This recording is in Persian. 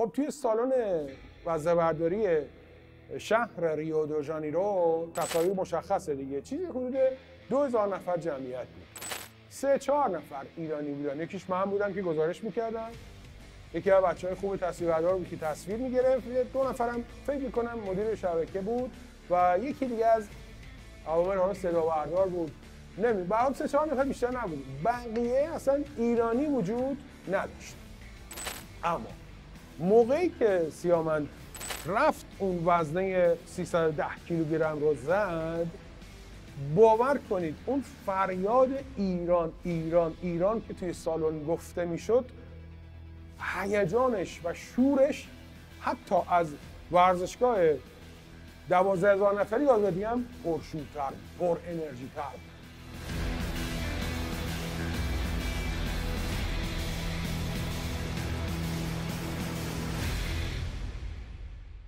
خب توی سالن وزنه‌برداری شهر ریو دو ژانیرو تصاویر مشخصه دیگه، چیزی حدود 2000 نفر جمعیت بود. 3-4 نفر ایرانی بودن، یکیش من بودم که گزارش میکردم، یکی از بچه‌های خوب تصویربردار بود که تصویر میگرفت، 2 نفرم فکر میکنم مدیر شبکه بود و یکی دیگه از عوامل صدا بردار بود. برام 3-4 نفر بیشتر نبود. بقیه اصلا ایرانی وجود نداشت. اما موقعی که سیامند رفت اون وزنه 310 کیلوگرم رو زد، باور کنید اون فریاد ایران ایران ایران که توی سالن گفته میشد، هیجانش و شورش حتی از ورزشگاه 12000 نفری آزادی هم پرشورتر، پر انرژی تر.